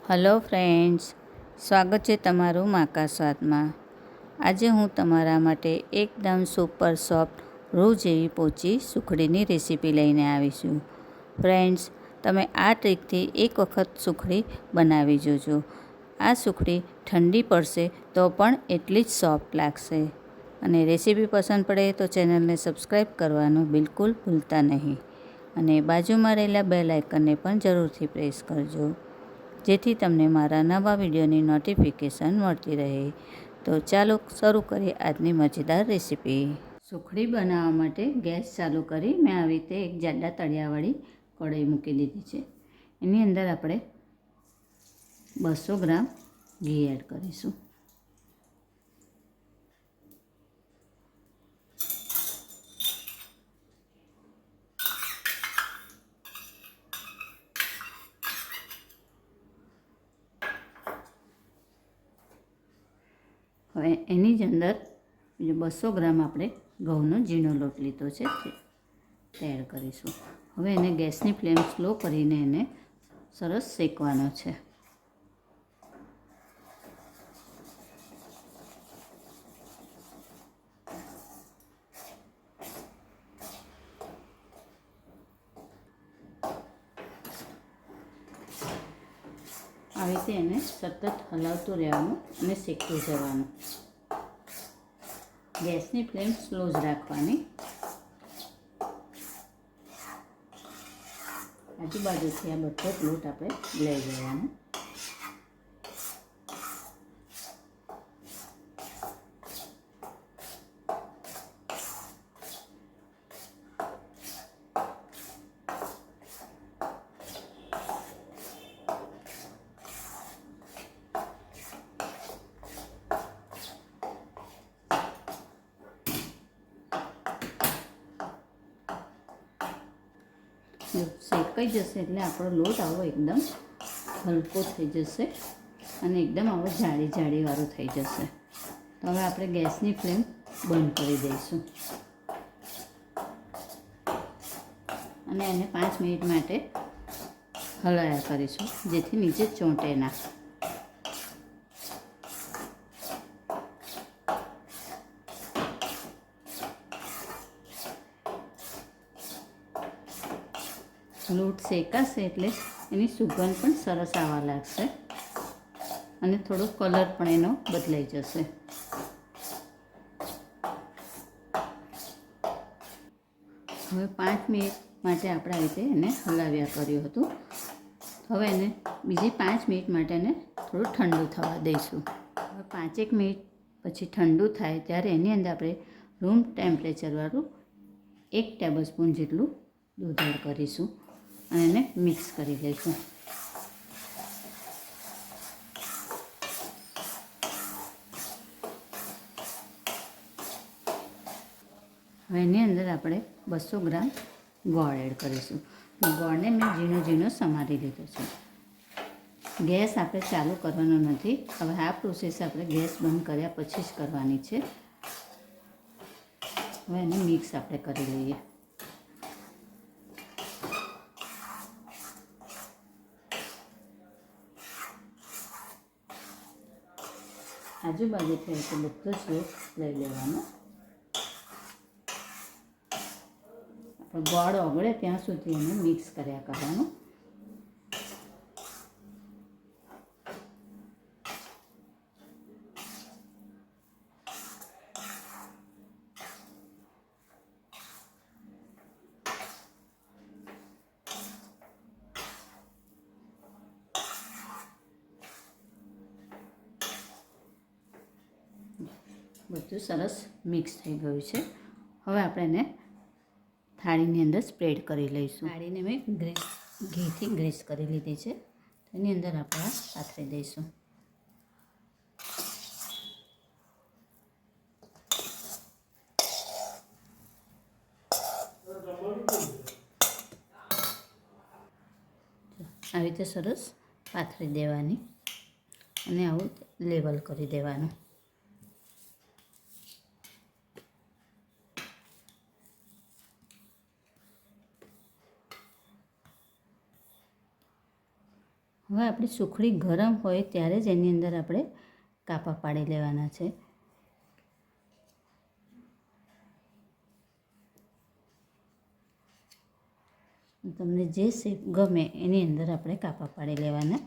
Hello friends, સ્વાગત છે તમારું માકા સ્વાદમાં। આજે હું તમારા માટે એકદમ સુપર સોફ્ટ રૂ જેવી પોચી સુખડીની રેસીપી લઈને આવી છું। ફ્રેન્ડ્સ, તમે આ ટ્રીકથી એક વખત સુખડી બનાવી જોજો। આ સુખડી ઠંડી પડશે તો પણ એટલી જ સોફ્ટ લાગશે। અને રેસીપી પસંદ પડે તો ચેનલને સબસ્ક્રાઈબ કરવાનું બિલકુલ ભૂલતા નહીં અને બાજુમાં રહેલા બેલ આઇકનને પણ જરૂરથી પ્રેસ કરજો, જેથી તમને મારા નવા વિડીયોની નોટિફિકેશન મળતી રહે। તો ચાલો શરૂ કરીએ આજની મજેદાર રેસીપી। સુખડી બનાવવા માટે ગેસ ચાલુ કરી મેં આવી રીતે એક જાડા તળિયાવાળી કઢાઈ મૂકી દીધી છે। એની અંદર આપણે 200 ગ્રામ ઘી એડ કરીશું। હવે એની જ અંદર 200 ગ્રામ આપણે ઘઉંનો ઝીણો લોટ લીધો છે તે એડ કરીશું। હવે એને ગેસની ફ્લેમ સ્લો કરીને એને સરસ શેકવાનો છે। આવી રીતે એને સતત હલાવતું રહેવાનું અને શેકતું જવાનું। ગેસની ફ્લેમ સ્લો જ રાખવાની। આજુબાજુથી આ બધો જ લોટ આપણે લઈ લેવાનો। શેકાઈ જશે એટલે આપણો લોટ આવો એકદમ હલકો થઈ જશે અને એકદમ આવો જાળીવાળો થઈ જશે। તો હવે આપણે ગેસની ફ્લેમ બંધ કરી દઈશું અને એને 5 મિનિટ માટે હલાવ્યા કરીશું, જેથી નીચે ચોંટે ના। લોટ શેકાશે એટલે એની સુગંધ પણ સરસ આવવા લાગશે અને થોડો કલર પણ એનો બદલાઈ જશે। હવે 5 મિનિટ માટે આપણે આ રીતે એને હલાવ્યા કર્યું હતું। હવે એને બીજી 5 મિનિટ માટે એને થોડું ઠંડુ થવા દઈશું। હવે 5 મિનિટ પછી ઠંડુ થાય ત્યારે એની અંદર આપણે રૂમ ટેમ્પરેચરવાળું 1 ટેબલસ્પૂન જેટલું દૂધ એડ કરીશું અને એને મિક્સ કરી લઈશું। હવે એની અંદર આપણે 200 ગ્રામ ગોળ એડ કરીશું। ગોળને મેં ઝીણો ઝીણો સમારી લીધો છે। ગેસ આપણે ચાલુ કરવાનો નથી। હવે આ પ્રોસેસ આપણે ગેસ બંધ કર્યા પછી જ કરવાની છે। હવે એને મિક્સ આપણે કરી લઈએ। આજુબાજુથી બધો જ લોટ લઈ લેવાનો। ગોળ ઓગળે ત્યાં સુધી એને મિક્સ કર્યા કરવાનું। બધું સરસ મિક્સ થઈ ગયું છે। હવે આપણે એને થાળીની અંદર સ્પ્રેડ કરી લઈશું। થાળીને મેં ઘીથી ગ્રીસ કરી લીધી છે, એની અંદર આપણે પાથરી દઈશું। આવી રીતે સરસ પાથરી દેવાની અને આવું લેવલ કરી દેવાનું। હવે આપણી સુખડી ગરમ હોય ત્યારે જ એની અંદર આપણે કાપા પાડી લેવાના છે. તમને જે શેપ ગમે એની અંદર આપણે કાપા પાડી લેવાના.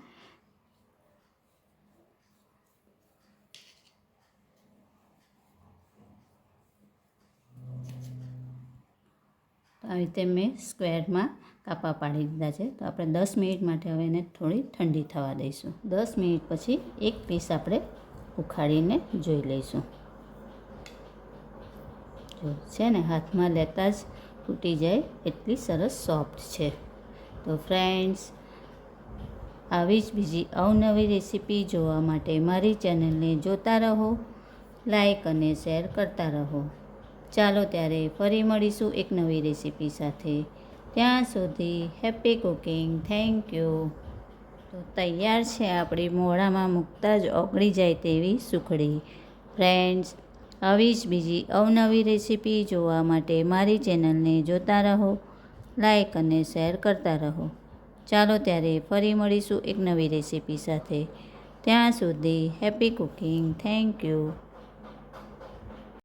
આવી રીતે મેં સ્ક્વેરમાં કાપા પાડી દીધા છે. તો આપણે 10 મિનિટ માટે હવે એને થોડી ઠંડી થવા દઈશું. 10 મિનિટ પછી એક પીસ આપણે ઉખાડીને જોઈ લઈશું. જો છે ને, હાથમાં લેતા જ તૂટી જાય એટલી સરસ સોફ્ટ છે. તો ફ્રેન્ડ્સ, આવી જ બીજી અવનવી રેસીપી જોવા માટે મારી ચેનલને જોતા રહો, લાઈક અને શેર કરતા રહો. ચાલો ત્યારે ફરી મળીશું એક નવી રેસીપી સાથે. ત્યાં સુધી હેપી કુકિંગ. Thank you. તો તૈયાર છે આપણી મોઢામાં મૂકતા જ ઓગળી જાય તેવી સુખડી. ફ્રેન્ડ્સ, આવી જ બીજી અવનવી રેસીપી જોવા માટે મારી ચેનલને જોતા રહો, લાઈક અને શેર કરતા રહો. ચાલો ત્યારે ફરી મળીશું એક નવી રેસીપી સાથે. ત્યાં સુધી હેપી કુકિંગ. Thank you.